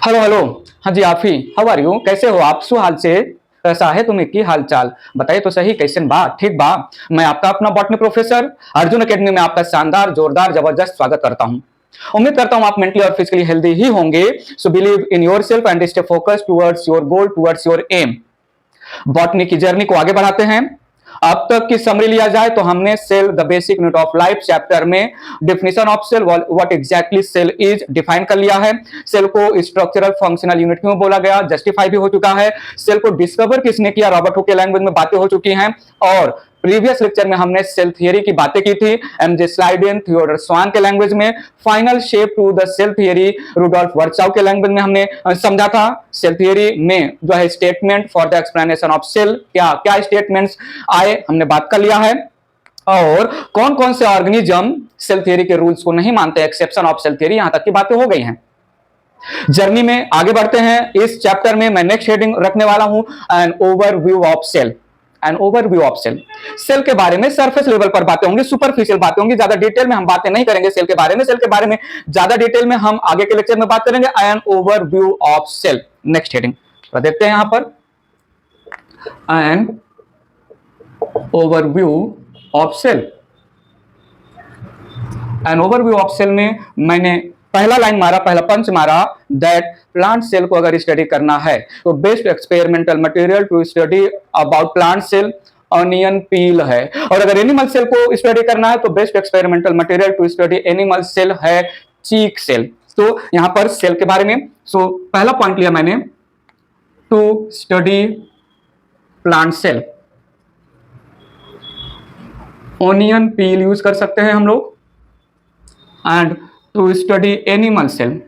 Hello hello. हाँ जी आफी, how are you? कैसे हो आप? सु हाल से कैसा है तुम्हें की हाल चाल? बताइए तो सही, कैसे बा? ठीक बा? मैं आपका अपना बॉटनी प्रोफेसर अर्जुन एकेडमी में आपका शानदार जोरदार जबरदस्त स्वागत करता हूँ। उम्मीद करता हूँ आप मेंटली और फिजिकली हेल्दी ही होंगे। So believe in yourself and stay focused towards your goal, towards your aim. Botany की जर्नी को आगे बढ़ाते हैं। अब तक की समरी लिया जाए तो हमने cell the basic unit of life chapter में definition of cell, what exactly cell is, define कर लिया है। सेल को स्ट्रक्चरल फंक्शनल यूनिट क्यों बोला गया, जस्टिफाई भी हो चुका है। सेल को डिस्कवर किसने किया, रॉबर्ट हुक के लैंग्वेज में बातें हो चुकी हैं। और प्रीवियस लेक्चर में हमने सेल थियरी की बातें की थी एमजे स्लाइडेन, थियोडर स्वान के लैंग्वेज में। Final shape to the cell theory Rudolf Virchow के लैंग्वेज में हमने समझा था। सेल थियरी में जो है statement for the explanation of cell, क्या क्या स्टेटमेंट्स आए हमने बात कर लिया है। और कौन कौन से ऑर्गेनिज्म सेल थियरी के रूल्स को नहीं मानते, एक्सेप्शन ऑफ सेल थियरी, यहां तक की बातें हो गई हैं। जर्नी में आगे बढ़ते हैं। इस चैप्टर में मैं नेक्स्ट हेडिंग रखने वाला हूं an overview of cell. An overview of cell, cell के बारे में सरफेस लेवल पर बातें होंगी, सुपरफिशियल बातें होंगी, ज्यादा डिटेल में हम बातें नहीं करेंगे सेल के बारे में। सेल के बारे में ज्यादा डिटेल में हम आगे के लेक्चर में बात करेंगे। An overview of cell, next heading तो देखते हैं यहां पर, an overview of cell. An overview of cell में मैंने पहला लाइन मारा, पहला पंच मारा, दैट प्लांट सेल को अगर स्टडी करना है तो best experimental material to study about plant cell onion peel है। और अगर एनिमल सेल को स्टडी करना है तो best experimental material to study animal cell है चीक सेल। तो यहां पर सेल के बारे में पहला पॉइंट लिया मैंने, to study plant cell, onion peel use कर सकते हैं हम लोग। And to study animal cell,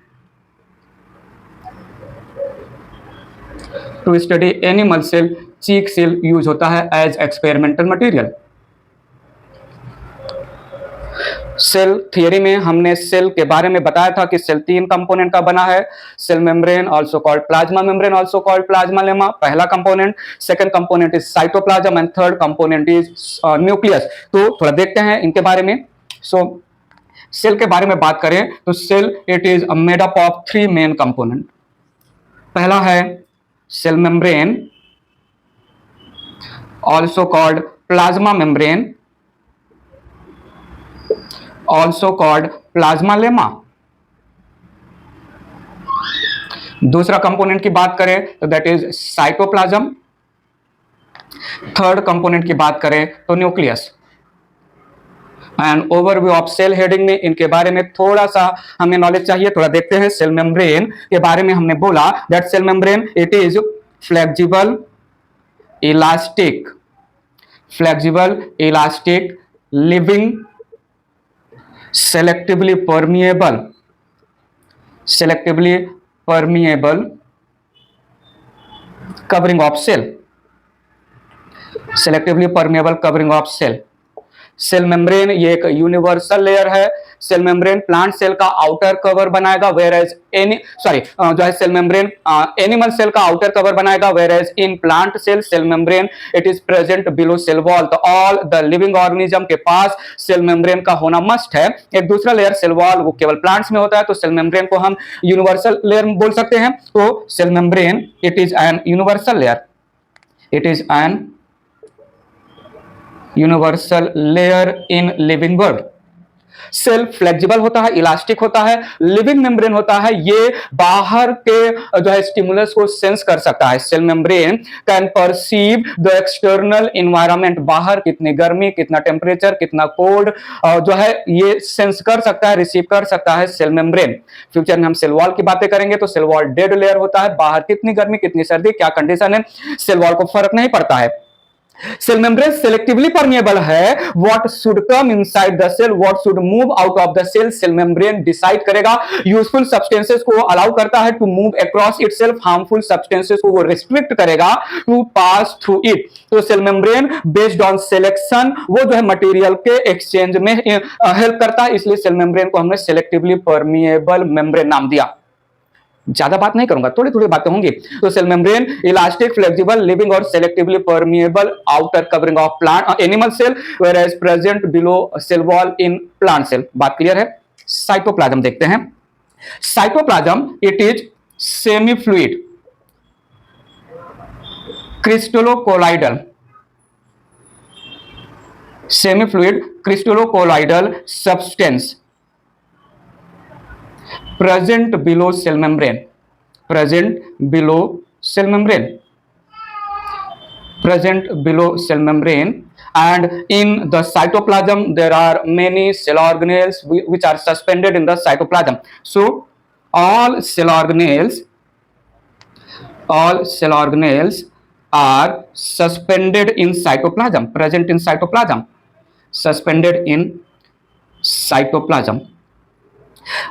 to study animal cell cheek cell use होता है as experimental material. Cell theory में हमने सेल के बारे में बताया था कि सेल 3 कंपोनेंट का बना है। Cell membrane also called plasma membrane, also called plasmalemma, पहला component. Second component is cytoplasm and third component is nucleus. तो थोड़ा देखते हैं इनके बारे में। सेल के बारे में बात करें तो cell it is made up of 3 main component. पहला है cell membrane, also called plasma membrane, also called plasmalemma. दूसरा कंपोनेंट की बात करें तो that is cytoplasm. Third component की बात करें तो nucleus. And overview of cell heading में इनके बारे में थोड़ा सा हमें नॉलेज चाहिए, थोड़ा देखते हैं। सेल मेम्ब्रेन के बारे में हमने बोला that cell membrane it is flexible elastic, flexible elastic living selectively permeable, selectively permeable covering of cell, selectively permeable covering of cell। Cell membrane ये एक यूनिवर्सल लेयर है। सेल मेम्ब्रेन प्लांट सेल का outer cover बनाएगा, whereas जो है cell membrane animal cell का outer cover बनाएगा, whereas in plant cell cell membrane it is present below cell wall. तो ऑल द लिविंग ऑर्गेनिज्म के पास cell membrane का होना मस्ट है। एक दूसरा लेयर सेल वॉल वो केवल प्लांट्स में होता है, तो सेल मेम्ब्रेन को हम यूनिवर्सल लेयर बोल सकते हैं। तो cell membrane it is an universal layer, it is an universal layer in living world. Cell flexible होता है, इलास्टिक होता है, लिविंग मेम्ब्रेन होता है, ये बाहर के जो है स्टिमुलस को सेंस कर सकता है। Cell membrane can perceive the external environment, बाहर कितनी गर्मी, कितना टेम्परेचर, कितना कोल्ड जो है ये सेंस कर सकता है, रिसीव कर सकता है सेल मेम्ब्रेन। फ्यूचर में हम सेल वॉल की बातें करेंगे तो सेल वॉल डेड लेयर होता है, बाहर कितनी गर्मी, कितनी सर्दी, क्या कंडीशन है, सेल वॉल को फर्क नहीं पड़ता है। सेल मेम्ब्रेन सेलेक्टिवली परमेएबल है। What should come inside the cell, what should move out of the cell, cell membrane decide करेगा। यूजफुल सब्सटेंसेस को अलाउ करता है to move across itself, harmful substances को वो रिस्ट्रिक्ट करेगा टू पास थ्रू इट। तो cell membrane based on selection वो जो है मटेरियल के एक्सचेंज में हेल्प करता है, इसलिए सेल मेम्ब्रेन को हमने सेलेक्टिवली परमेएबल मेम्ब्रेन नाम दिया। ज्यादा बात नहीं करूंगा, थोड़ी थोड़ी बातें होंगी। तो cell membrane elastic, flexible, living और selectively permeable outer covering of plant animal cell, whereas present below cell wall in plant cell. बात क्लियर है। साइटोप्लाज्म देखते हैं। Cytoplasm it is semi fluid crystallocolloidal, semi fluid crystallocolloidal substance present below cell membrane, present below cell membrane, present below cell membrane. And in the cytoplasm there are many cell organelles which are suspended in the cytoplasm. So all cell organelles are suspended in cytoplasm, present in cytoplasm, suspended in cytoplasm.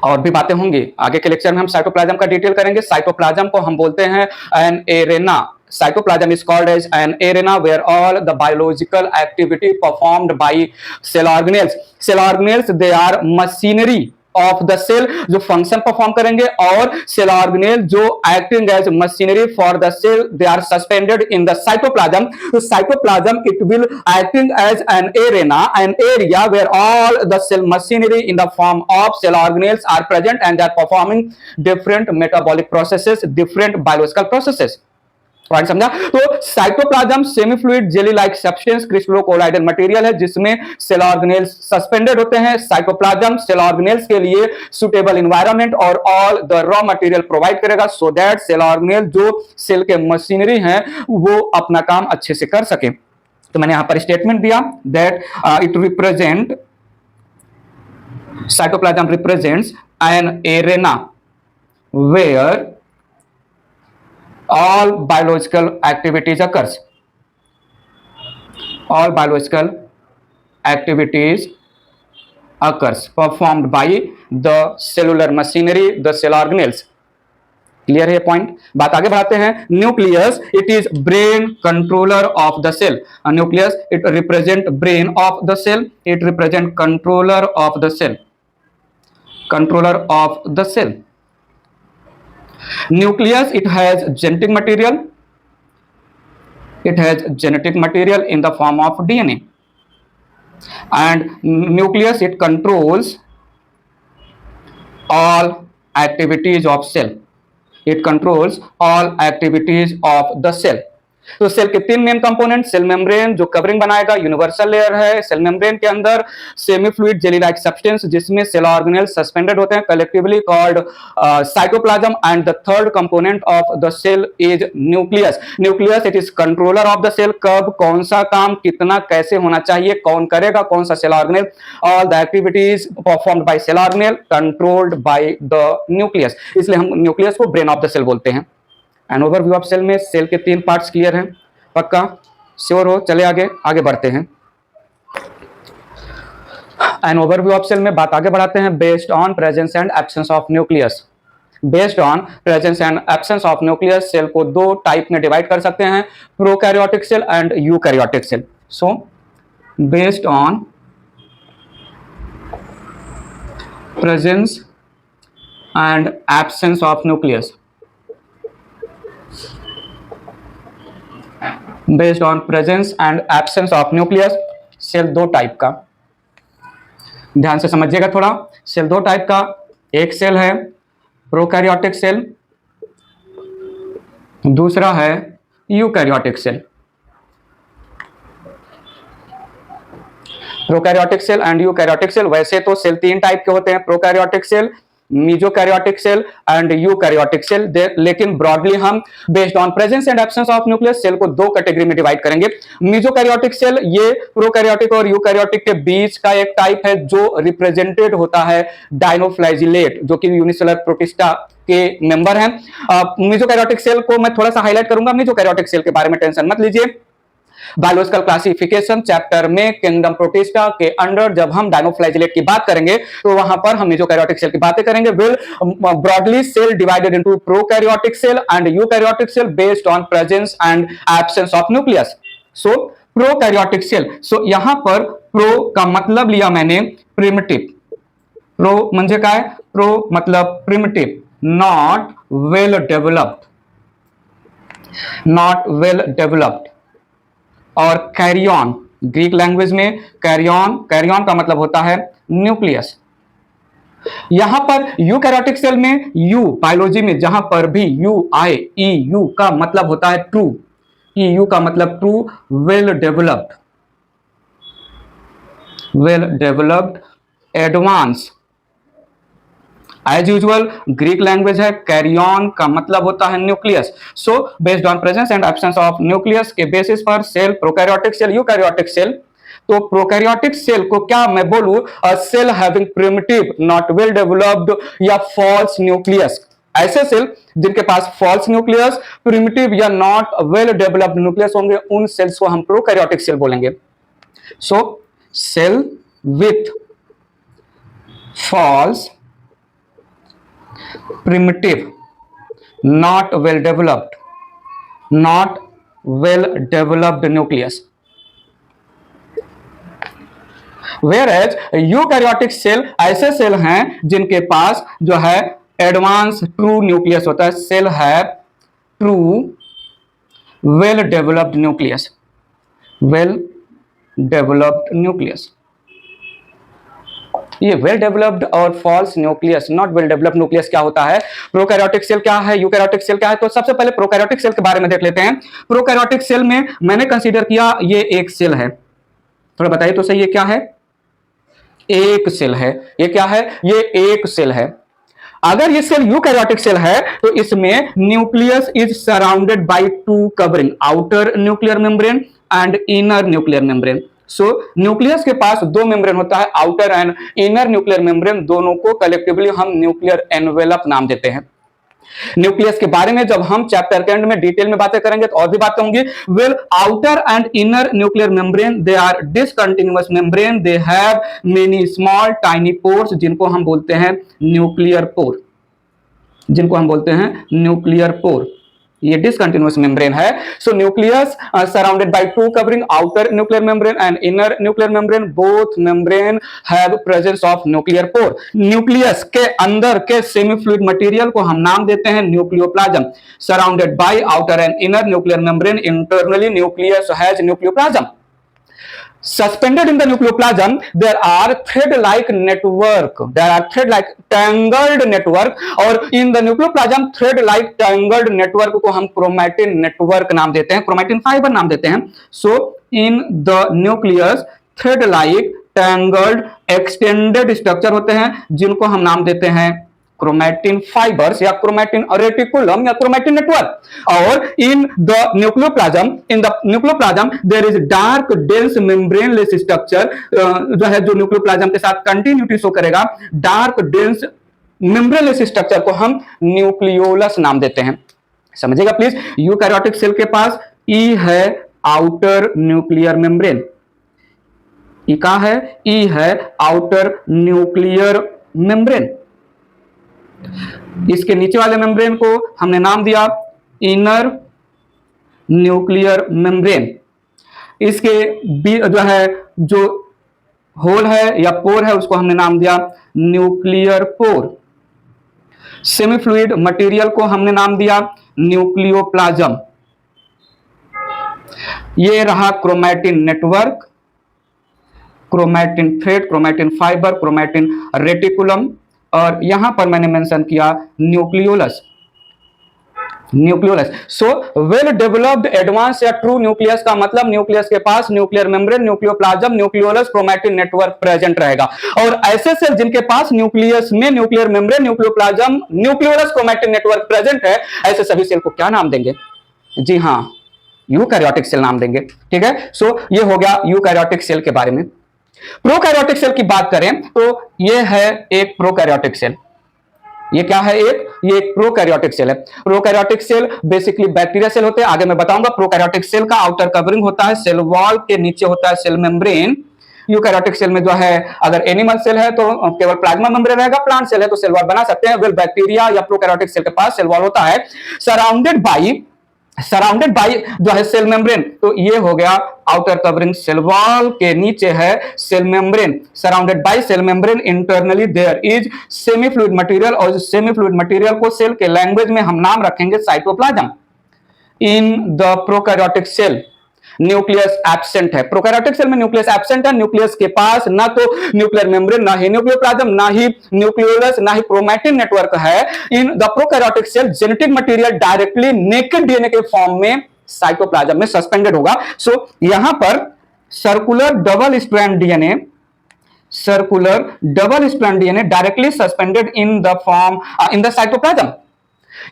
और भी बातें होंगी आगे के lecture में, हम cytoplasm का detail करेंगे। साइटोप्लाज्म को हम बोलते हैं an arena. Cytoplasm is called as an arena where all the biological activity performed by cell organelles. Cell organelles they are machinery of the cell जो फंक्शन परफॉर्म करेंगे, और सेल ऑर्गेनेल जो acting as machinery for the cell they are suspended in the cytoplasm. तो cytoplasm it will acting as an arena, an area where all the cell machinery in the form of cell organelles are present and they are performing different metabolic processes, different biological processes. Point समझा? तो cytoplasm semi fluid jelly like substance crystallocolloidal material है जिसमें cell organelles suspended होते हैं. Cytoplasm cell organelles के लिए suitable environment और all the raw material provide करेगा सो दैट सेल ऑर्गेनेल जो सेल के मशीनरी हैं वो अपना काम अच्छे से कर सके. तो मैंने यहां पर स्टेटमेंट दिया that it represent, cytoplasm represents an arena where all biological activities occurs, all biological activities occurs performed by the cellular machinery, the cell organelles. Clear है पॉइंट? बात आगे बढ़ाते हैं. Nucleus it is brain controller of the cell. Nucleus it represent brain of the cell, it represent controller of the cell, controller of the cell. Nucleus it has genetic material, it has genetic material in the form of DNA, and nucleus it controls all activities of cell, it controls all activities of the cell. तो cell के तीन main component, cell membrane जो covering बनाएगा, universal layer है. Cell membrane के अंदर semi fluid jelly like substance जिसमें cell organelle suspended होते हैं, collectively called cytoplasm. And the third component of the cell is nucleus. Nucleus it is controller of the cell. कब कौन सा काम कितना कैसे होना चाहिए, कौन करेगा, कौन सा cell organelle, all the activities performed by cell organelle controlled by the nucleus. इसलिए हम न्यूक्लियस को ब्रेन ऑफ द सेल बोलते हैं. एन ओवरव्यू ऑफ सेल में सेल के तीन पार्ट्स क्लियर हैं? पक्का श्योर हो? चले आगे बढ़ते हैं. एन ओवरव्यू ऑफ सेल में बात आगे बढ़ाते हैं. Based on presence and absence of nucleus, based on presence and absence of nucleus cell को दो टाइप में डिवाइड कर सकते हैं, prokaryotic cell and eukaryotic cell. So based on presence and absence of nucleus, based on presence and absence of nucleus cell दो type का, ध्यान से समझिएगा थोड़ा. सेल दो टाइप का, एक सेल है प्रोकैरियोटिक सेल, दूसरा है eukaryotic cell. Prokaryotic cell and eukaryotic cell. वैसे तो सेल तीन टाइप के होते हैं, prokaryotic cell, mesokaryotic cell and eukaryotic cell. लेकिन ब्रॉडली हम based on presence and absence of nucleus cell को दो कैटेगरी में डिवाइड करेंगे. मीजोकैरियोटिक सेल ये प्रोकैरियोटिक और यूकैरियोटिक के बीच का एक टाइप है जो रिप्रेजेंटेड होता है डायनोफ्लैजिलेट, जो कि यूनिसेलुलर प्रोटिस्टा के मेंबर हैं. मीजोकैरियोटिक सेल को मैं थोड़ा सा हाईलाइट करूंगा. मीजोकैरियोटिक सेल के बारे में टेंशन मत लीजिए. बायोलॉजिकल क्लासिफिकेशन चैप्टर में किंगडम प्रोटिस्टा के अंडर जब हम डायनोफ्लैजिलेट की बात करेंगे तो वहां पर हम मीजोकैरियोटिक सेल की बातें करेंगे. Will broadly cell divided into prokaryotic cell and eukaryotic cell based on presence and absence of nucleus. So prokaryotic cell, so यहां पर प्रो का मतलब लिया मैंने प्रिमिटिव. प्रो म्हणजे काय? प्रो मतलब primitive, not well developed, not well developed. और कैरियन, ग्रीक लैंग्वेज में कैरियन, कैरियन का मतलब होता है न्यूक्लियस. यहां पर यूकैरियोटिक सेल में यू बायोलॉजी में जहां पर भी यू आए, ई यू का मतलब होता है ट्रू, ई यू का मतलब true, well developed advance. As usual Greek language है, कैरियन का मतलब होता है nucleus. So based on presence and absence of nucleus के बेसिस पर cell, prokaryotic cell, eukaryotic cell. तो प्रोकैरियोटिक सेल को क्या मैं बोलूं, a cell having primitive not well developed या फॉल्स न्यूक्लियस। ऐसे सेल जिनके पास फॉल्स न्यूक्लियस, प्रिमिटिव या नॉट वेल डेवलप्ड न्यूक्लियस होंगे, उन सेल्स को हम प्रोकैरियोटिक सेल बोलेंगे। So cell with false, primitive, not well developed nucleus, whereas eukaryotic cell ऐसे सेल हैं जिनके पास जो है एडवांस ट्रू न्यूक्लियस होता है। सेल है ट्रू वेल डेवलप्ड न्यूक्लियस। ये वेल डेवलप्ड और false nucleus, not well developed nucleus क्या होता है, प्रोकैरियोटिक सेल क्या है, यूकैरियोटिक सेल क्या है। तो सबसे पहले प्रोकैरियोटिक सेल के बारे में देख लेते हैं। प्रोकैरियोटिक सेल में मैंने कंसीडर किया ये एक सेल है, थोड़ा बताइए तो सही, ये क्या है, एक सेल है। ये क्या है, ये एक सेल है। अगर ये सेल यूकैरियोटिक सेल है तो इसमें nucleus is surrounded by two covering, outer nuclear membrane and inner nuclear membrane. So nucleus के पास दो मेम्ब्रेन होता है, outer and inner nuclear membrane. दोनों को कलेक्टिवली हम न्यूक्लियर एनवेलप नाम देते हैं। न्यूक्लियस के बारे में जब हम चैप्टर के एंड में डिटेल में बातें करेंगे तो और भी बातें होंगी। Well outer and inner nuclear membrane they are discontinuous membrane, they have many small tiny pores, जिनको हम बोलते हैं न्यूक्लियर पोर, ये डिसकंटिन्यूअस मेम्ब्रेन है। सो nucleus surrounded by two covering, outer nuclear membrane and inner nuclear membrane, both membrane have presence of nuclear pore. Nucleus के अंदर के semi fluid material को हम नाम देते हैं nucleoplasm. Surrounded by outer and inner nuclear membrane, internally nucleus has nucleoplasm. Suspended in the nucleoplasm there are thread-like tangled network, और in the nucleoplasm thread-like tangled network को हम chromatin network नाम देते हैं, chromatin fiber नाम देते हैं। So in the nucleus thread-like tangled extended structure होते हैं जिनको हम नाम देते हैं क्रोमैटिन फाइबर्स या क्रोमैटिन रेटिकुलम या क्रोमैटिन नेटवर्क। और in the nucleoplasm there is dark dense membraneless structure, जो है जो न्यूक्लियोप्लाज्म के साथ कंटिन्यूटी शो करेगा, डार्क डेंस मेम्ब्रेनलेस स्ट्रक्चर को हम न्यूक्लियोलस नाम देते हैं। समझिएगा प्लीज। यूकैरियोटिक सेल के पास ई है आउटर न्यूक्लियर मेम्ब्रेन, ई का है, ई है आउटर न्यूक्लियर मेम्ब्रेन। इसके नीचे वाले मेम्ब्रेन को हमने नाम दिया इनर न्यूक्लियर मेम्ब्रेन। इसके जो है जो होल है या पोर है उसको हमने नाम दिया nuclear pore. Semi fluid material को हमने नाम दिया न्यूक्लियोप्लाज्म। ये रहा chromatin network, chromatin thread, chromatin fibre, chromatin reticulum, और यहां पर मैंने मेंशन किया nucleolus. So well developed advance या ट्रू न्यूक्लियस का मतलब न्यूक्लियस के पास nuclear membrane, nucleoplasm, nucleolus, chromatin network present रहेगा। और ऐसे सेल जिनके पास न्यूक्लियस में nuclear membrane, nucleoplasm, nucleolus, chromatin network present है, ऐसे सभी सेल को क्या नाम देंगे? जी हां, यूकैरियोटिक सेल नाम देंगे। ठीक है। सो ये हो गया यूकैरियोटिक सेल के बारे में। प्रोकैरियोटिक सेल की बात करें तो ये है एक प्रोकैरियोटिक सेल। ये क्या है? ये एक प्रोकैरियोटिक सेल है। Prokaryotic cell basically bacteria cell होते हैं, आगे मैं बताऊंगा। प्रोकैरियोटिक सेल का आउटर कवरिंग होता है सेल वॉल, के नीचे होता है सेल मेम्ब्रेन। यूकैरियोटिक सेल में जो है अगर एनिमल सेल है तो केवल प्लाज्मा मेम्ब्रेन रहेगा, प्लांट सेल है तो सेल वॉल बना सकते हैं। वेल बैक्टीरिया या प्रोकैरियोटिक सेल के पास सेल वॉल होता है सराउंडेड बाय जो है सेल मेम्ब्रेन। तो ये हो गया आउटर कवरिंग सेल वॉल, के नीचे है cell membrane, surrounded by cell membrane. Internally there is semi fluid material, और सेमी फ्लूइड मटेरियल को सेल के लैंग्वेज में हम नाम रखेंगे cytoplasm. In the prokaryotic cell nucleus absent है। प्रोकैरियोटिक सेल में न्यूक्लियस एब्सेंट है, न्यूक्लियस के पास ना तो न्यूक्लियर मेम्ब्रेन, ना ही न्यूक्लियोप्लाज्म, ना ही न्यूक्लियोलस, ना ही क्रोमैटिन नेटवर्क है। In the prokaryotic cell genetic material directly naked DNA के फॉर्म में साइटोप्लाज्म में सस्पेंडेड होगा। सो यहां पर circular double strand DNA, circular double strand DNA directly suspended in the form in the cytoplasm.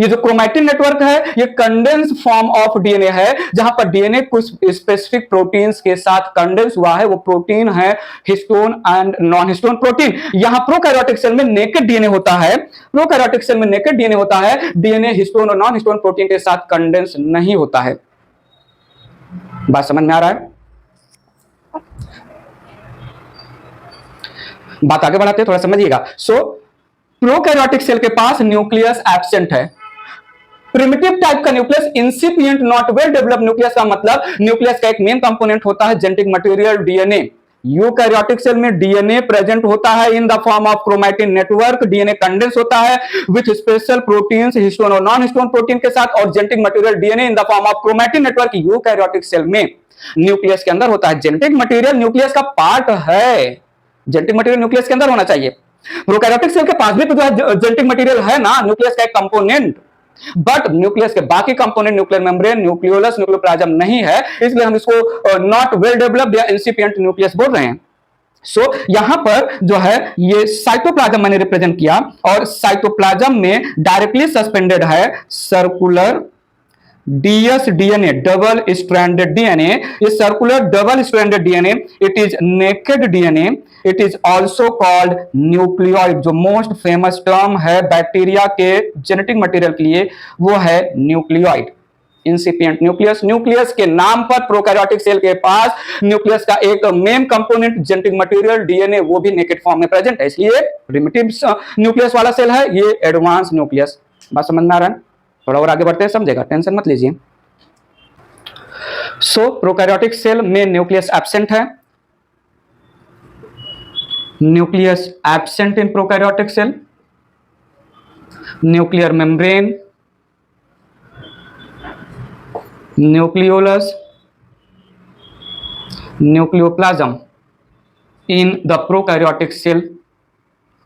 ये जो chromatin network है ये कंडेंस फॉर्म ऑफ डीएनए है, जहां पर डीएनए कुछ स्पेसिफिक प्रोटीन्स के साथ कंडेंस हुआ है। वो प्रोटीन है histone and non histone protein. यहां प्रोकैरियोटिक सेल में नेकेड डीएनए होता है, प्रोकैरियोटिक सेल में नेकेड डीएनए होता है, डीएनए हिस्टोन और नॉन हिस्टोन प्रोटीन के साथ कंडेंस नहीं होता है। बात समझ में आ रहा है? बात आगे बढ़ाते हैं, थोड़ा समझिएगा। सो प्रोकैरियोटिक सेल के पास न्यूक्लियस एब्सेंट है। प्रिमिटिव टाइप का nucleus, incipient not well developed nucleus का मतलब न्यूक्लियस का एक मेन कंपोनेंट होता है genetic material DNA. Eukaryotic cell में डीएनए प्रेजेंट होता है in the form of chromatin network, DNA condense होता है विथ स्पेशल प्रोटीन्स हिस्टोन और नॉन हिस्टोन प्रोटीन के साथ, और genetic material DNA in the form of chromatin network eukaryotic cell में न्यूक्लियस के अंदर होता है। जेनेटिक मटेरियल न्यूक्लियस का पार्ट है, जेनेटिक मटेरियल न्यूक्लियस के अंदर होना चाहिए। प्रोकैरियोटिक सेल के पास भी तो जो है जेनेटिक मटेरियल है ना, न्यूक्लियस का एक कंपोनेंट, बट न्यूक्लियस के बाकी component nuclear membrane, nucleolus, nucleoplasm नहीं है, इसलिए हम इसको नॉट वेल डेवलप्ड या इंसिपिएंट न्यूक्लियस बोल रहे हैं। सो यहां पर जो है ये साइटोप्लाज्म मैंने रिप्रेजेंट किया, और साइटोप्लाज्म में डायरेक्टली सस्पेंडेड है circular DS DNA, double stranded DNA. ये circular double stranded DNA, it is naked DNA, it is also called nucleoid. जो मोस्ट फेमस टर्म है बैक्टीरिया के जेनेटिक मटेरियल के लिए वो है न्यूक्लियोइड, इंसिपिएंट न्यूक्लियस। न्यूक्लियस के नाम पर प्रोकैरियोटिक सेल के पास न्यूक्लियस का एक main component genetic material DNA वो भी नेकेड फॉर्म में प्रेजेंट है, इसलिए प्रिमिटिव न्यूक्लियस वाला सेल है, ये एडवांस न्यूक्लियस। बात समझ में आ रहा है? थोड़ा और आगे बढ़ते हैं, समझेगा, टेंशन मत लीजिए। सो प्रोकैरियोटिक सेल में न्यूक्लियस एब्सेंट है, nucleus absent in prokaryotic cell, nuclear membrane, nucleolus, nucleoplasm in the prokaryotic cell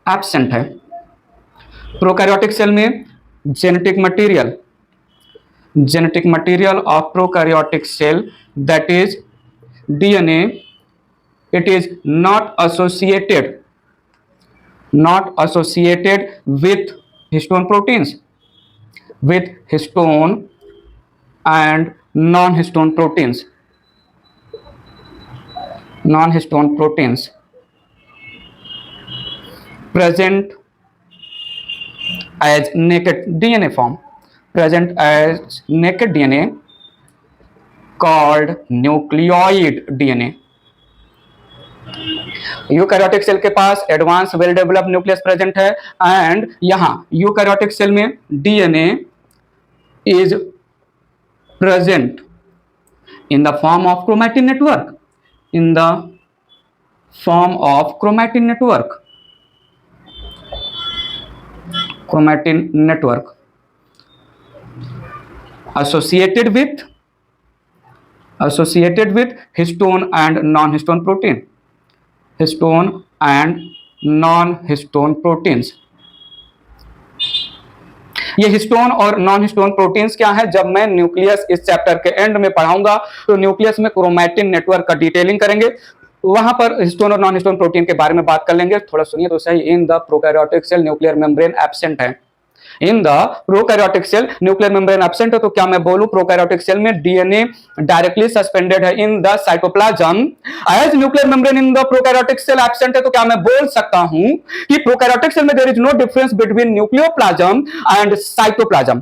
absent है। प्रोकैरियोटिक सेल में genetic material of prokaryotic cell, that is DNA, it is not associated with histone proteins, with histone and non-histone proteins present as naked DNA form, present as naked DNA called nucleoid DNA। Eukaryotic cell के पास advance well developed nucleus present है, and यहां eukaryotic cell में DNA is present in the form of chromatin network, in the form of chromatin network, chromatin network associated with histone and non-histone protein, histone and non-histone proteins। ये histone और non histone proteins क्या है, जब मैं nucleus इस chapter के and में पढ़ाऊंगा तो न्यूक्लियस में क्रोमैटिन नेटवर्क का डिटेलिंग करेंगे, वहां पर हिस्टोन और नॉन हिस्टोन प्रोटीन के बारे में बात कर लेंगे। थोड़ा सुनिए तो सही। In the prokaryotic cell nuclear membrane absent है, in the prokaryotic cell nuclear membrane absent है, तो क्या मैं बोलूं प्रोकैरियोटिक सेल में डीएनए डायरेक्टली सस्पेंडेड है in the cytoplasm, as nuclear membrane in the prokaryotic cell absent है, तो क्या मैं बोल सकता हूं कि प्रोकैरियोटिक सेल में there is no difference between nucleoplasm and cytoplasm.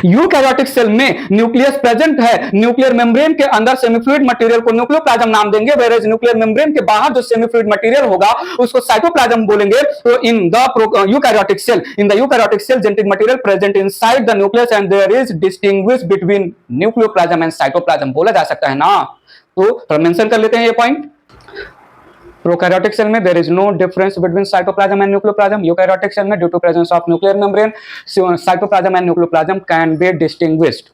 Eukaryotic cell में न्यूक्लियस प्रेजेंट है, न्यूक्लियर मेम्ब्रेन के अंदर सेमीफ्लूइड मटेरियल को न्यूक्लियोप्लाज्म नाम देंगे, वेयरएज न्यूक्लियर मेम्ब्रेन के बाहर जो सेमीफ्लूइड मटेरियल होगा उसको साइटोप्लाज्म बोलेंगे। तो in the eukaryotic cell, genetic material present inside the nucleus and there is distinguish between nucleoplasm and cytoplasm, बोला जा सकता है ना। तो थोड़ा मेंशन कर लेते हैं ये पॉइंट। प्रोकैरियोटिक सेल में there is no difference between cytoplasm and nucleoplasm। Eukaryotic cell में due to presence of nuclear membrane, cytoplasm and nucleoplasm can be distinguished।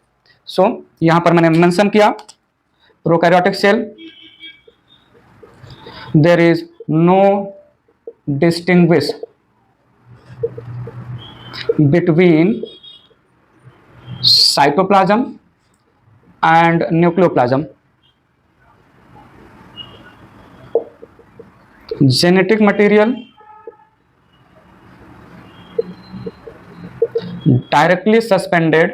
So यहां पर मैंने मेंशन किया prokaryotic cell, there is no distinguish between cytoplasm and nucleoplasm. Genetic material directly suspended,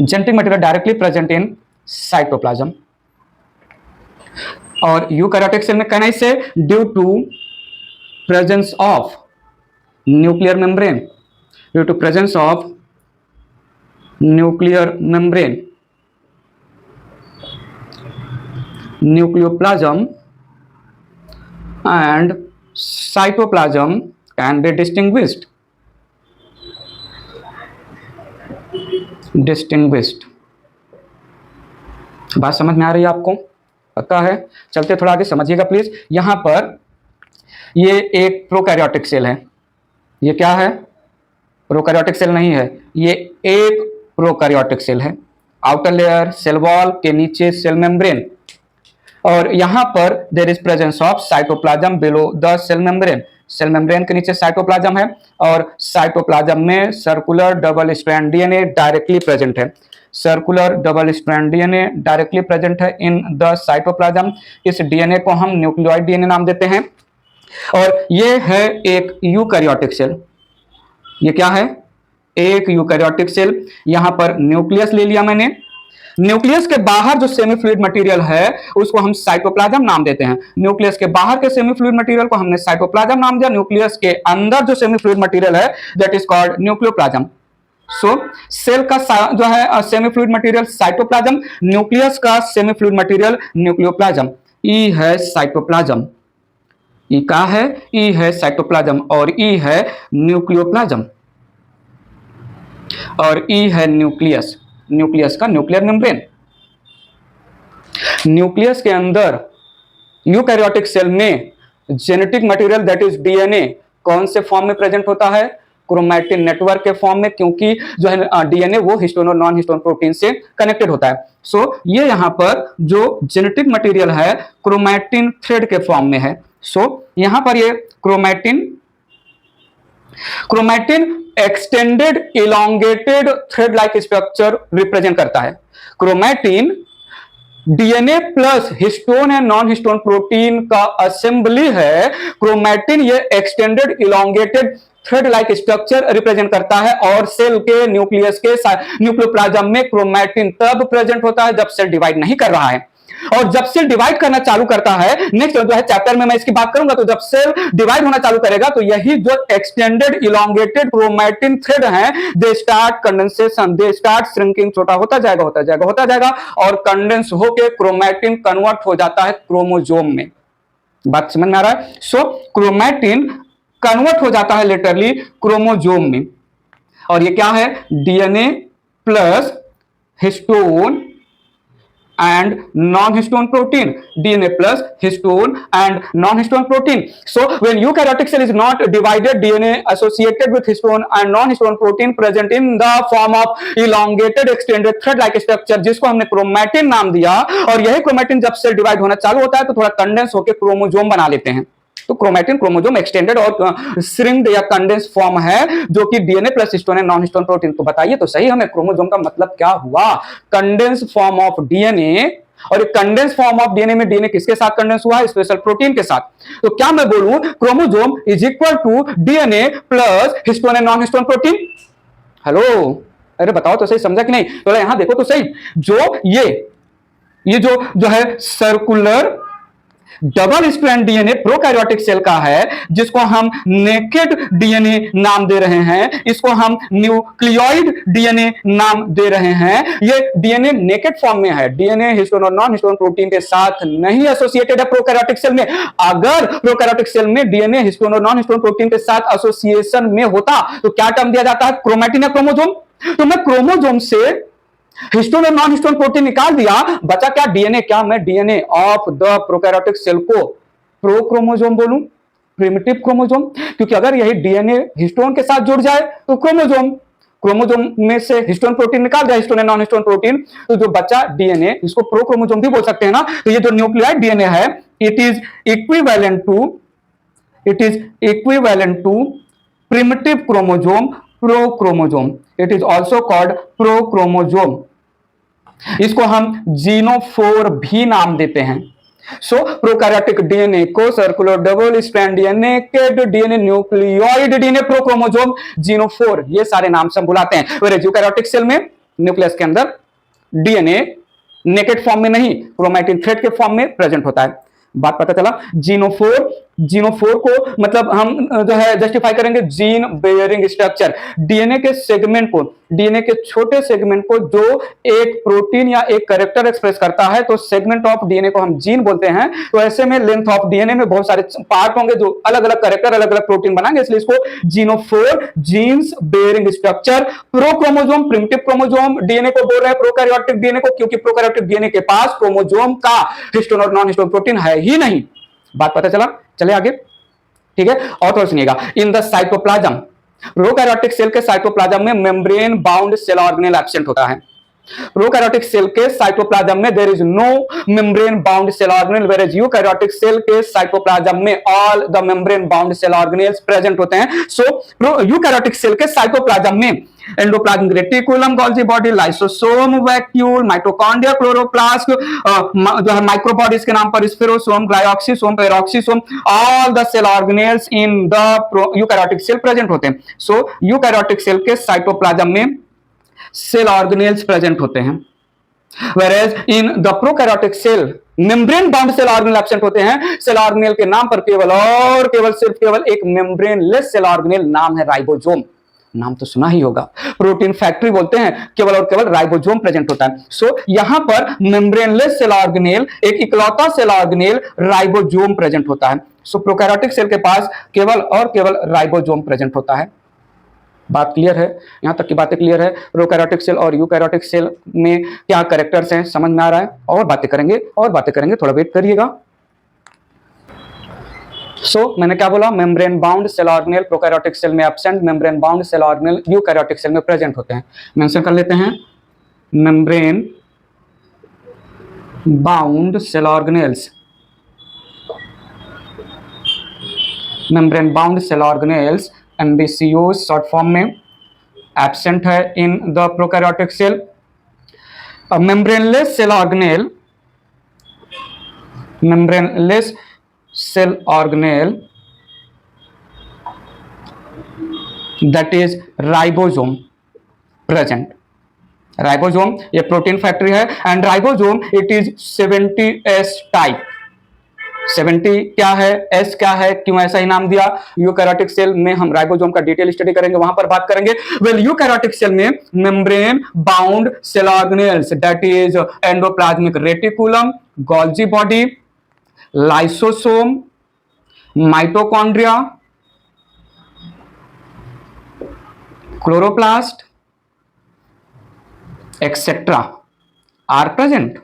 genetic material directly present in cytoplasm. और eukaryotic cell में कहना इसे due to presence of nuclear membrane, due to presence of nuclear membrane, nucleoplasm and cytoplasm can be distinguished. बात समझ में आ रही है आपको? पक्का है? चलते थोड़ा आगे समझिएगा प्लीज। यहां पर ये एक प्रोकैरियोटिक सेल है। ये क्या है? प्रोकैरियोटिक सेल नहीं है, ये एक प्रोकैरियोटिक सेल है। आउटर लेयर सेल वॉल के नीचे सेल मेम्ब्रेन, और यहां पर there is presence of cytoplasm below the cell membrane. Cell membrane के नीचे साइटोप्लाज्म है, और साइटोप्लाज्म में circular double strand DNA directly present है। Circular double strand DNA directly present है इन द साइटोप्लाज्म। इस डीएनए को हम न्यूक्लियोइड डीएनए नाम देते हैं। और ये है एक यूकैरियोटिक सेल। ये क्या है? एक यूकैरियोटिक सेल। यहां पर न्यूक्लियस ले लिया मैंने। न्यूक्लियस के बाहर जो सेमी फ्लूइड मटेरियल है उसको हम साइटोप्लाज्म नाम देते हैं। न्यूक्लियस के बाहर के सेमी फ्लूइड मटेरियल को हमने साइटोप्लाज्म नाम दिया। न्यूक्लियस के अंदर जो सेमी फ्लूइड मटेरियल है that is called nucleoplasm. So cell का जो है semi fluid material cytoplasm, nucleus का सेमी फ्लूइड मटेरियल न्यूक्लियोप्लाज्म। ई है साइटोप्लाज्म, ई का है? ई है साइटोप्लाज्म, और ई है न्यूक्लियोप्लाज्म, और ई है न्यूक्लियस। न्यूक्लियस का न्यूक्लियर मेम्ब्रेन। न्यूक्लियस के अंदर यूकैरियोटिक सेल में genetic material that is DNA कौन से फॉर्म में प्रेजेंट होता है? क्रोमैटिन नेटवर्क के फॉर्म में, क्योंकि जो है डीएनए वो हिस्टोन और नॉन हिस्टोन प्रोटीन से कनेक्टेड होता है। सो ये यहां पर जो जेनेटिक मटेरियल है क्रोमैटिन थ्रेड के फॉर्म में है। सो यहां पर ये chromatin extended elongated thread like structure represent करता है। Chromatin DNA plus histone and non histone protein का असेंबली है। क्रोमैटिन ये extended elongated thread like structure represent करता है, और सेल के न्यूक्लियस के न्यूक्लियोप्लाज्म में क्रोमैटिन तब प्रेजेंट होता है जब सेल डिवाइड नहीं कर रहा है। और जब सेल डिवाइड करना चालू करता है, नेक्स्ट जो है चैप्टर में मैं इसकी बात करूंगा, तो जब सेल डिवाइड होना चालू करेगा तो यही जो एक्सटेंडेड इलोंगेटेड क्रोमैटिन थ्रेड हैं they start condensation, they start shrinking, छोटा होता जाएगा और कंडेंस होके क्रोमैटिन कन्वर्ट हो जाता है क्रोमोसोम में। बात समझ में आ रहा है? सो क्रोमैटिन कन्वर्ट हो जाता है लिटरली क्रोमोसोम में। और ये क्या है? DNA plus histone and non-histone protein, DNA plus histone and non-histone protein. So when eukaryotic cell is not divided, DNA associated with histone and non-histone protein present in the form of elongated extended thread-like structure, जिसको हमने chromatin नाम दिया। और यही chromatin जब cell divide होना चालू होता है तो थोड़ा कंडेंस होकर क्रोमोसोम बना लेते हैं। तो क्रोमैटिन क्रोमोसोम एक्सटेंडेड और श्रिंक्ड या कंडेंस फॉर्म है जो कि डीएनए प्लस हिस्टोन है नॉन हिस्टोन प्रोटीन। तो बताइए तो सही हमें क्रोमोसोम का मतलब क्या हुआ? Condense form of DNA. और ये कंडेंस फॉर्म ऑफ डीएनए में डीएनए किसके साथ कंडेंस हुआ? स्पेशल प्रोटीन के साथ। तो क्या मैं बोलूं chromosome is equal to DNA plus histone and non histone protein? Hello, अरे बताओ तो सही, समझा कि नहीं? तो यहां देखो तो सही, जो ये जो है circular double strand DNA prokaryotic cell का है, जिसको हम नेकेड डीएनए नाम दे रहे हैं, इसको हम न्यूक्लियोइड डीएनए नाम दे रहे हैं। ये डीएनए नेकेड फॉर्म में है, डीएनए हिस्टोन और नॉन हिस्टोन प्रोटीन के साथ नहीं एसोसिएटेड है प्रोकैरियोटिक सेल में। अगर प्रोकैरियोटिक सेल में डीएनए हिस्टोन और नॉन हिस्टोन प्रोटीन के साथ एसोसिएशन में होता तो क्या टर्म दिया जाता है? क्रोमैटिन या क्रोमोसोम। तो मैं क्रोमोसोम से हिस्टोन और नॉन हिस्टोन प्रोटीन निकाल दिया, बचा क्या? डीएनए। क्या मैं DNA of the prokaryotic cell को प्रोक्रोमोसोम बोलूं, प्रिमिटिव क्रोमोसोम? क्योंकि अगर यही डीएनए हिस्टोन के साथ जुड़ जाए तो क्रोमोसोम, क्रोमोजोम में से हिस्टोन प्रोटीन निकाल दिया, histone and non histone protein, तो जो बच्चा डीएनए, इसको प्रोक्रोमोजोम भी बोल सकते हैं ना, तो ये जो न्यूक्लियाइड डीएनए है, it is equivalent to primitive chromosome, prochromosome. It is also called prochromosome. इसको हम जीनोफोर भी नाम देते हैं। सो प्रोकैरियोटिक डीएनए को circular double strand DNA, naked DNA, nucleoid DNA, prochromosome, genophore, ये सारे नाम से हम बुलाते हैं। वेयर यूकैरियोटिक सेल में न्यूक्लियस के अंदर डीएनए नेकेड फॉर्म में नहीं, क्रोमैटिन थ्रेड के फॉर्म में प्रेजेंट होता है। बात पता चला। जीनोफोर को मतलब हम जो है जस्टिफाई करेंगे जीन बेयरिंग स्ट्रक्चर, डीएनए के सेगमेंट को, डीएनए के छोटे सेगमेंट को जो एक प्रोटीन या एक कैरेक्टर एक्सप्रेस करता है, तो सेगमेंट ऑफ डीएनए को हम जीन बोलते हैं। तो ऐसे में लेंथ ऑफ डीएनए में बहुत सारे पार्ट होंगे जो अलग अलग कैरेक्टर, अलग अलग प्रोटीन बनाएंगे, इसलिए इसको genophore, genes bearing structure. Prochromosome, primitive chromosome DNA को बोल रहे हैं प्रोकैरियोटिक डीएनए को, क्योंकि प्रोकैरियोटिक डीएनए के पास क्रोमोजोम का हिस्टोन और नॉन हिस्टोन प्रोटीन है ही नहीं। बात पता चला। चले आगे, ठीक है। और थोड़ा सुनिएगा। In the cytoplasm, prokaryotic cell के साइटोप्लाज्म में membrane bound cell organelle absent होता है। प्रोकैरियोटिक सेल के साइटोप्लाज्म में there is no membrane bound cell organelle, where eukaryotic cell के साइटोप्लाज्म में all the membrane bound cell organelles present होते हैं। सो यूकैरियोटिक सेल के साइटोप्लाज्म में endoplasmic reticulum, Golgi body, lysosome, vacuole, mitochondria, chloroplast, जो है microbodies के नाम पर spherosome, glyoxysome, peroxisome, all the cell organelles in the eukaryotic cell present होते हैं। सो यूकैरियोटिक सेल के साइटोप्लाज्म में सेल ऑर्गेनेल्स प्रेजेंट होते हैं, whereas in the prokaryotic cell membrane bound cell organelle absent होते हैं। सेल ऑर्गेनेल के नाम पर केवल एक मेम्ब्रेन लेस सेल ऑर्गेनेल, नाम है राइबोसोम। नाम तो सुना ही होगा, प्रोटीन फैक्ट्री बोलते हैं, केवल और केवल राइबोसोम प्रेजेंट होता है। सो यहां पर मेम्ब्रेनलेस सेल ऑर्गेनेल, एक इकलौता सेल ऑर्गेनेल राइबोसोम प्रेजेंट होता है। सो प्रोकैरियोटिक सेल के पास केवल और केवल राइबोसोम प्रेजेंट होता है। बात क्लियर है? यहां तक की बातें क्लियर है? प्रोकैरियोटिक सेल और यूकैरियोटिक सेल में क्या कैरेक्टर्स हैं, समझ में आ रहा है? और बातें करेंगे, थोड़ा वेट करिएगा। मैंने क्या बोला? Membrane bound cell organelle prokaryotic cell में absent, membrane bound cell organelle eukaryotic cell में प्रेजेंट होते हैं। मेंशन कर लेते हैं, membrane bound cell organelles, membrane bound cell organelles MBCO short form में एब्सेंट है in the prokaryotic cell. Membraneless cell organelle, membraneless cell organelle that is ribosome present. Ribosome ये protein factory है and ribosome it is 70S type. 70 क्या है, S क्या है, क्यों ऐसा ही नाम दिया? यूकैरियोटिक सेल में हम राइबोसोम का डिटेल स्टडी करेंगे, वहां पर बात करेंगे। वेल यूकैरियोटिक सेल में membrane bound cell organelles that is endoplasmic reticulum, Golgi body, lysosome, mitochondria, chloroplast etcetera are present.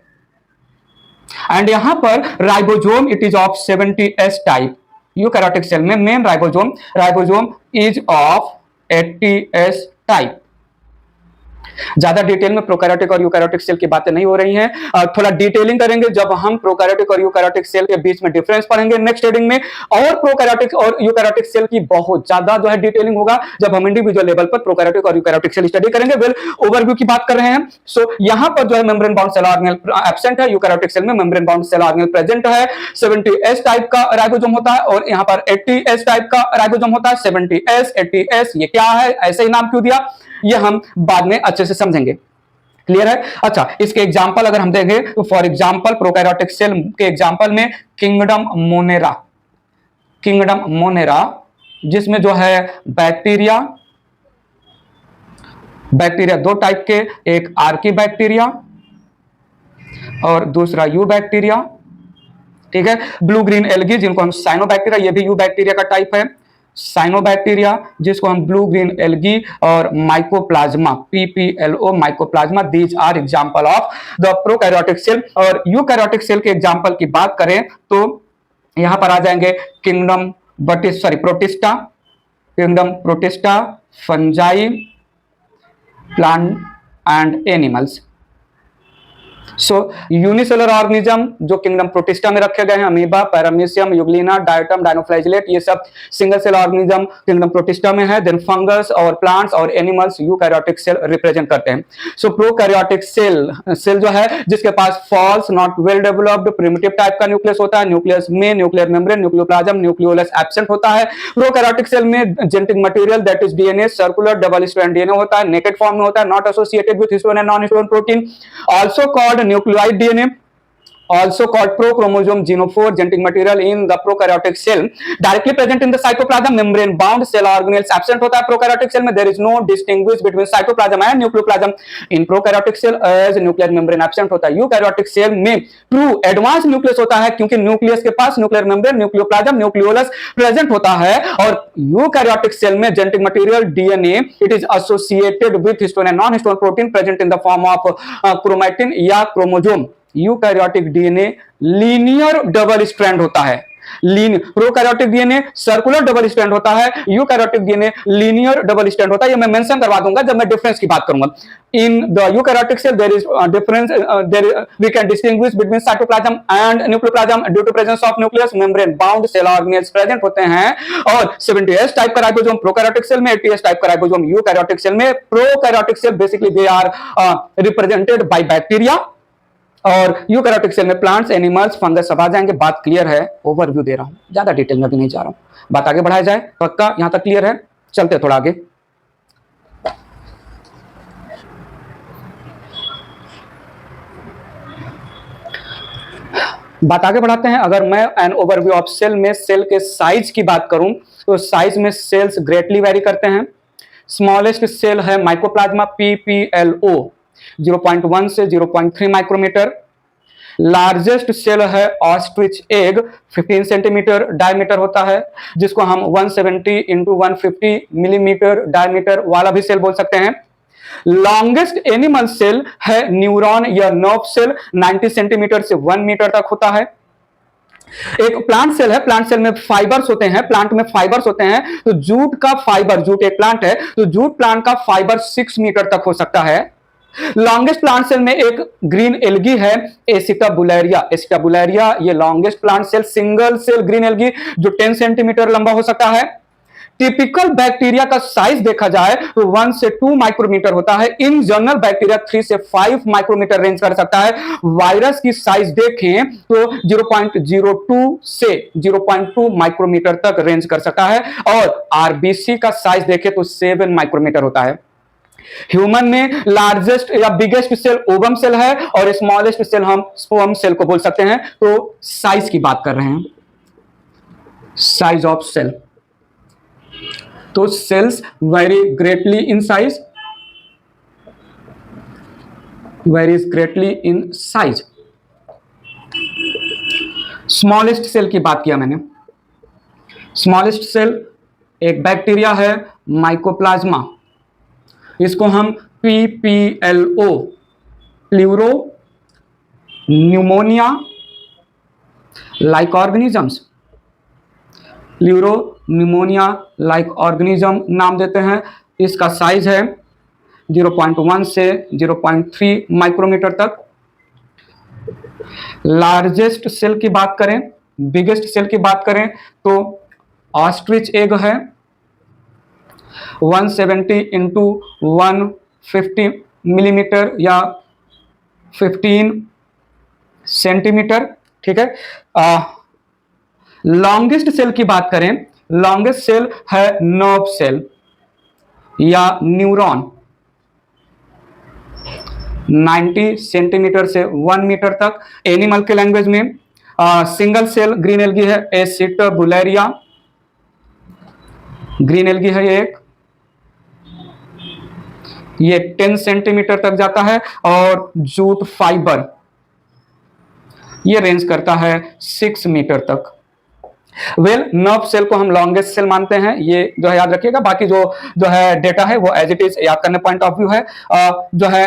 And यहां पर ribosome it is of 70S type. Eukaryotic cell में main ribosome is of 80S type. ज्यादा detail में prokaryotic और eukaryotic cell की बातें नहीं हो रही हैं, थोड़ा डिटेलिंग करेंगे जब हम प्रोकैरियोटिक और यूकैरियोटिक सेल के बीच में डिफरेंस पढ़ेंगे नेक्स्ट हेडिंग में। और प्रोकैरियोटिक और यूकैरियोटिक सेल की बहुत ज्यादा जो है डिटेलिंग होगा जब हम इंडिविजुअल लेवल पर प्रोकैरियोटिक और यूकैरियोटिक सेल स्टडी करेंगे। वेल ओवरव्यू की बात कर रहे हैं। सो यहां पर जो है membrane bound cell organelle absent है, यूकैरियोटिक सेल में membrane bound cell organelle present है। 70S टाइप का राइबोसोम होता है और यहां पर 80S टाइप का राइबोसोम होता है। 70S 80S ये क्या है, ऐसे ही नाम क्यों दिया, ये हम बाद में अच्छे से समझेंगे। क्लियर है? अच्छा, इसके एग्जांपल अगर हम देखें तो फॉर एग्जांपल प्रोकैरियोटिक सेल के एग्जांपल में किंगडम मोनेरा जिसमें जो है बैक्टीरिया दो टाइप के, एक आर्की बैक्टीरिया और दूसरा यू बैक्टीरिया। ठीक है, ब्लू ग्रीन एल्गी जिनको हम साइनोबैक्टीरिया, ये भी यू बैक्टीरिया का टाइप है, साइनोबैक्टीरिया जिसको हम ब्लू ग्रीन एल्गी, और mycoplasma PPLO mycoplasma. These are example of the prokaryotic cell. और यूकैरियोटिक सेल के एग्जांपल की बात करें तो यहां पर आ जाएंगे protista, fungi, plant and animals. So unicellular organism जो किंगडम प्रोटिस्टा में रखे गए हैं, amoeba, paramecium, euglena, diatom, dinoflagellate, ये सब single cell organism kingdom protista में है। देन फंगस और प्लांट्स और एनिमल्स यूकैरियोटिक सेल रिप्रेजेंट करते हैं। सो प्रोकैरियोटिक सेल जो है जिसके पास false not well developed primitive type का न्यूक्लियस होता है। न्यूक्लियस में nuclear membrane, nucleoplasm, nucleolus absent होता है। प्रोकैरियोटिक सेल में genetic material that is DNA circular double strand DNA होता है, नेकेड फॉर्म में होता है, not associated with histone and non histone protein, also called nucleoid DNA, also called prochromosome xenophore genetic material in the prokaryotic cell directly present in the cytoplasm, membrane bound cell organelles absent होता है prokaryotic cell में। there is no distinguish between cytoplasm and nucleoplasm in prokaryotic cell as nuclear membrane absent होता है। eukaryotic cell में true advanced nucleus होता है क्योंकि nucleus के पास nuclear membrane, nucleoplasm, nucleolus present होता है। और eukaryotic cell में genetic material DNA it is associated with histone and non histone protein present in the form of chromatin या chromosome। Eukaryotic DNA linear double strand होता है। Prokaryotic DNA circular double strand होता है, eukaryotic DNA linear double strand होता है। ये मैं mention करवा दूंगा जब मैं डिफरेंस की बात करूंगा। In the eukaryotic cell there is difference, we can distinguish between cytoplasm and nucleoplasm due to presence of nucleus membrane bound cell organelles present होते हैं। और 70s टाइप का राइबोसोम प्रोकैरियोटिक सेल में, 80s टाइप का ribosome eukaryotic cell में। Prokaryotic cell basically they are represented by bacteria और eukaryotic cell में plants, animals, fungus सब आ जाएंगे। बात क्लियर है, ओवरव्यू दे रहा हूं, ज्यादा डिटेल में भी नहीं जा रहा हूं। बात आगे बढ़ाया जाए, पक्का यहां तक क्लियर है? चलते थोड़ा आगे। बात आगे बढ़ाते हैं। अगर मैं एन ओवरव्यू ऑफ सेल में सेल के साइज की बात करूं तो साइज में सेल्स ग्रेटली वेरी करते हैं। स्मॉलेस्ट सेल है माइकोप्लाज्मा PPLO 0.1 से 0.3 माइक्रोमीटर। लार्जेस्ट सेल है ऑस्ट्रिच एग 15 सेंटीमीटर डायमीटर होता है, जिसको हम 170 इंटू 150 मिलीमीटर डायमीटर वाला भी सेल बोल सकते हैं। लॉन्गेस्ट एनिमल सेल है न्यूरॉन या नर्व सेल 90 सेंटीमीटर से 1 मीटर तक होता है। एक प्लांट सेल है, प्लांट सेल में फाइबर्स होते हैं, प्लांट में फाइबर्स होते हैं। तो जूट का फाइबर, जूट एक प्लांट है तो जूट प्लांट का फाइबर 6 मीटर तक हो सकता है। लॉन्गेस्ट प्लांट सेल में एक ग्रीन एल्गी है एसिटाबुलेरिया। एसिटाबुलेरिया ये longest plant cell, single cell green algae जो 10 सेंटीमीटर लंबा हो सकता है। टिपिकल बैक्टीरिया का साइज देखा जाए तो 1 से 2 माइक्रोमीटर होता है। इन जनरल बैक्टीरिया 3 से 5 माइक्रोमीटर रेंज कर सकता है। वायरस की साइज देखें तो 0.02 से 0.2 माइक्रोमीटर तक रेंज कर सकता है। और आरबीसी का साइज देखें तो 7 माइक्रोमीटर होता है। ह्यूमन में लार्जेस्ट या बिगेस्ट सेल ओवम सेल है और स्मॉलेस्ट सेल हम स्पर्म सेल को बोल सकते हैं। तो साइज की बात कर रहे हैं, साइज ऑफ सेल। तो cells vary greatly in size, varies greatly in size. Smallest cell की बात किया मैंने। स्मॉलेस्ट सेल एक बैक्टीरिया है माइकोप्लाज्मा, इसको हम PPLO pleuropneumonia like organisms, pleuropneumonia like organism नाम देते हैं। इसका साइज है 0.1 से 0.3 माइक्रोमीटर तक। लार्जेस्ट सेल की बात करें, बिगेस्ट सेल की बात करें तो ऑस्ट्रिच एग है 170 इंटू 150 मिलीमीटर या 15 सेंटीमीटर, ठीक है। लॉन्गेस्ट सेल की बात करें, लॉन्गेस्ट सेल है नर्व सेल या न्यूरॉन 90 सेंटीमीटर से 1 मीटर तक। एनिमल के लैंग्वेज में सिंगल सेल ग्रीन एल्गी है एसिटाबुलेरिया, ग्रीन एल्गी है ये 10 सेंटीमीटर तक जाता है। और जूट फाइबर ये रेंज करता है 6 मीटर तक। नर्व सेल को हम लॉन्गेस्ट सेल मानते हैं, ये जो है याद रखिएगा। बाकी जो है डेटा है वो एज इट इज याद करने पॉइंट ऑफ व्यू है। जो है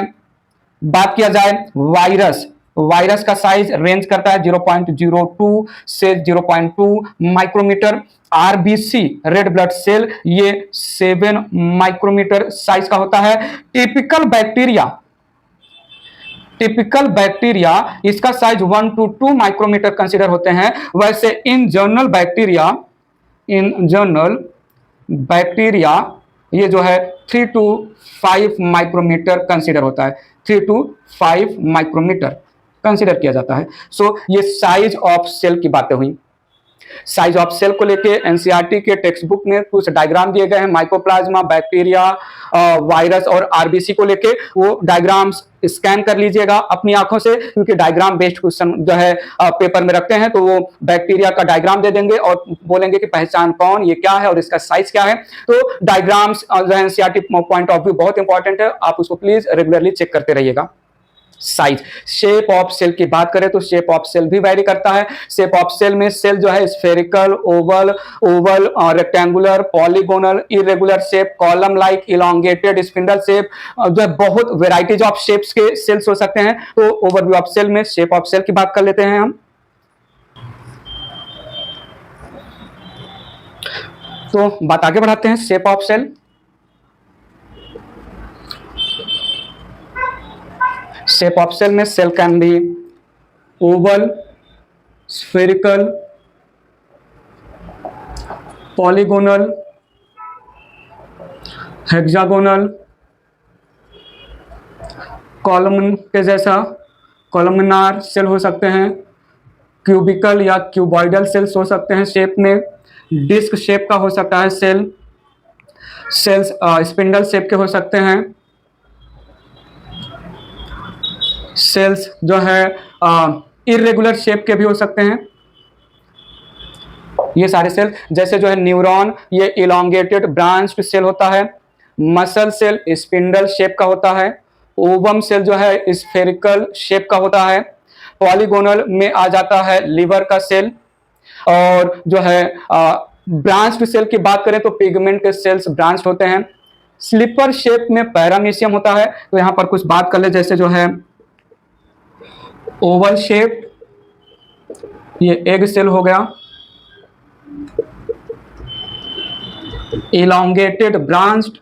बात किया जाए वायरस, वायरस का साइज रेंज करता है 0.02 से 0.2 micrometre. RBC red blood cell ये 7 माइक्रोमीटर साइज का होता है। टिपिकल बैक्टीरिया इसका साइज 1 to 2 माइक्रोमीटर कंसीडर होते हैं। वैसे इन जनरल बैक्टीरिया ये जो है 3 to 5 माइक्रोमीटर कंसीडर होता है। 3 to 5 माइक्रोमीटर कंसीडर किया जाता है। सो ये साइज ऑफ सेल की बातें हुई। साइज ऑफ सेल को लेके एनसीईआरटी के टेक्स्ट बुक में कुछ डायग्राम दिए गए हैं, माइकोप्लाज्मा, बैक्टीरिया, वायरस और आरबीसी को लेके। वो डायग्राम्स स्कैन कर लीजिएगा अपनी आंखों से, क्योंकि डायग्राम बेस्ड क्वेश्चन जो है पेपर में रखते हैं। तो वो बैक्टीरिया का डायग्राम दे देंगे और बोलेंगे कि पहचान कौन, ये क्या है और इसका साइज क्या है। तो डायग्राम्स जो है एनसीईआरटी पॉइंट ऑफ व्यू बहुत इंपॉर्टेंट है, आप उसको प्लीज रेगुलरली चेक करते रहिएगा। साइज, शेप ऑफ सेल की बात करें तो शेप ऑफ सेल भी वेरी करता है। शेप ऑफ सेल में सेल जो है spherical, Oval, rectangular, polygonal, irregular shape, column like, elongated, spindle shape, जो है बहुत वेराइटीज ऑफ शेप्स के सेल्स हो सकते हैं। तो ओवरव्यू ऑफ सेल में शेप ऑफ सेल की बात कर लेते हैं हम। तो बात आगे बढ़ाते हैं shape of cell. Shape of cell में cell can be oval, spherical, polygonal, hexagonal, column के जैसा कॉलमनार सेल हो सकते हैं, क्यूबिकल या क्यूबॉइडल सेल्स हो सकते हैं शेप में, डिस्क शेप का हो सकता है सेल्स स्पिंडल शेप के हो सकते हैं, सेल्स जो है इरेगुलर शेप के भी हो सकते हैं। ये सारे सेल, जैसे जो है न्यूरॉन ये इलोंगेटेड ब्रांच्ड सेल होता है, मसल सेल स्पिंडल शेप का होता है, ओवम सेल जो है स्फेरिकल शेप का होता है, पॉलीगोनल में आ जाता है लिवर का सेल, और जो है ब्रांच्ड सेल की बात करें तो पिगमेंट के सेल्स ब्रांच्ड होते हैं। स्लीपर शेप में पैरामीशियम होता है। तो यहां पर कुछ बात कर ले, जैसे जो है ओवल शेप, ये एग सेल हो गया, इलोंगेटेड ब्रांच्ड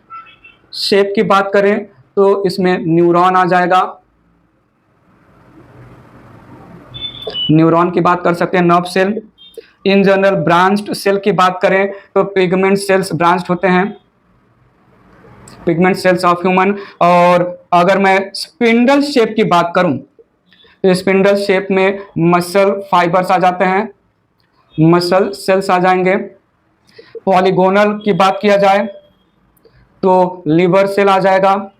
शेप की बात करें तो इसमें न्यूरॉन आ जाएगा, न्यूरॉन की बात कर सकते हैं, nerve cell. In general branched cell की बात करें तो पिगमेंट सेल्स ब्रांच्ड होते हैं, पिगमेंट सेल्स ऑफ ह्यूमन। और अगर मैं स्पिंडल शेप की बात करूं तो स्पिंडल शेप में मसल फाइबर्स आ जाते हैं, मसल सेल्स आ जाएंगे। पॉलीगोनल की बात किया जाए तो लिवर सेल आ जाएगा।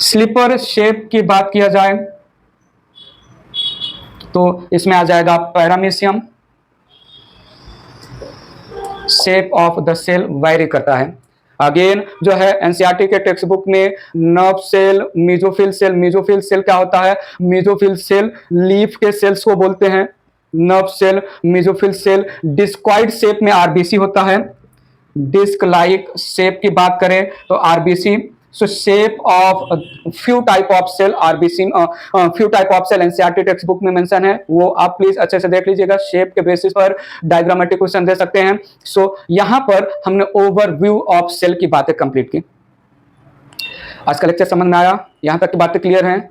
स्लीपर शेप की बात किया जाए तो इसमें आ जाएगा paramecium. Shape of the cell vary करता है। अगेन जो है एनसीईआरटी के टेक्स्ट बुक में nerve cell, mesophyll cell, mesophyll cell क्या होता है, मेसोफिल सेल लीफ के सेल्स को बोलते हैं। Nerve cell, mesophyll cell discoid shape में आरबीसी होता है। डिस्क लाइक शेप की बात करें तो RBC. So shape of few type of cell RBC, few type of cell NCERT textbook में मेंशन है, वो आप प्लीज अच्छे से देख लीजिएगा। शेप के बेसिस पर डायग्रामेटिक क्वेश्चन दे सकते हैं। सो यहां पर हमने ओवरव्यू ऑफ सेल की बातें कंप्लीट की। आज का लेक्चर समझ में आया? यहां तक की बातें क्लियर हैं?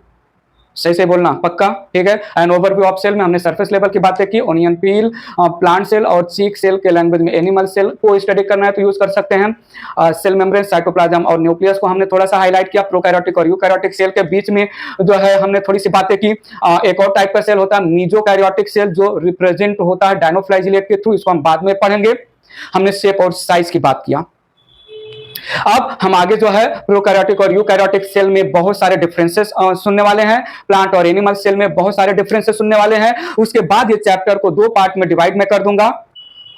सही से बोलना, पक्का? ठीक है। एंड ओवरव्यू ऑफ सेल में हमने सरफेस लेवल की बातें की, ओनियन पील, प्लांट सेल और चीक सेल के लैंग्वेज में एनिमल सेल को स्टडी करना है तो यूज कर सकते हैं। सेल मेम्ब्रेन, साइटोप्लाज्म और न्यूक्लियस को हमने थोड़ा सा हाईलाइट किया। प्रोकैरियोटिक और यूकैरियोटिक सेल के बीच में जो है हमने थोड़ी सी बातें की। एक और टाइप का सेल होता है मीजोकैरियोटिक सेल, जो रिप्रेजेंट होता है डायनोफ्लाइजिलेट के थ्रू, इसको हम बाद में पढ़ेंगे। हमने शेप और साइज की बात किया। अब हम आगे जो है प्रोकैरियोटिक और यूकैरियोटिक सेल में बहुत सारे डिफरेंसेस सुनने वाले हैं। प्लांट और एनिमल सेल में बहुत सारे डिफरेंसेस सुनने वाले हैं। उसके बाद ये चैप्टर को 2 पार्ट में डिवाइड में कर दूंगा।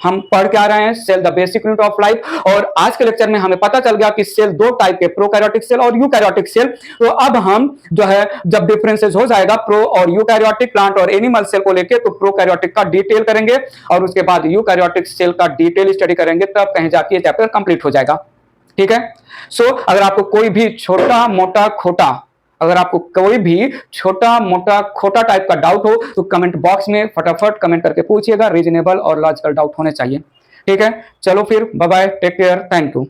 हम पढ़ के आ रहे हैं cell the basic unit of life, और आज के लेक्चर में हमें पता चल गया कि सेल 2 टाइप के, प्रोकैरियोटिक सेल और यूकैरियोटिक सेल। तो अब हम जो है जब डिफरेंसेस हो जाएगा प्रो और यूकैरियोटिक, प्लांट और एनिमल सेल को लेके, तो प्रोकैरियोटिक का डिटेल करेंगे और उसके बाद यूकैरियोटिक सेल का डिटेल स्टडी करेंगे, तब कहीं जाके ये चैप्टर कंप्लीट हो जाएगा। ठीक है। सो अगर आपको कोई भी छोटा मोटा खोटा अगर आपको कोई भी छोटा मोटा खोटा टाइप का डाउट हो तो कमेंट बॉक्स में फटाफट कमेंट करके पूछिएगा, रीजनेबल और लॉजिकल डाउट होने चाहिए। ठीक है, चलो फिर bye bye, take care, thank you.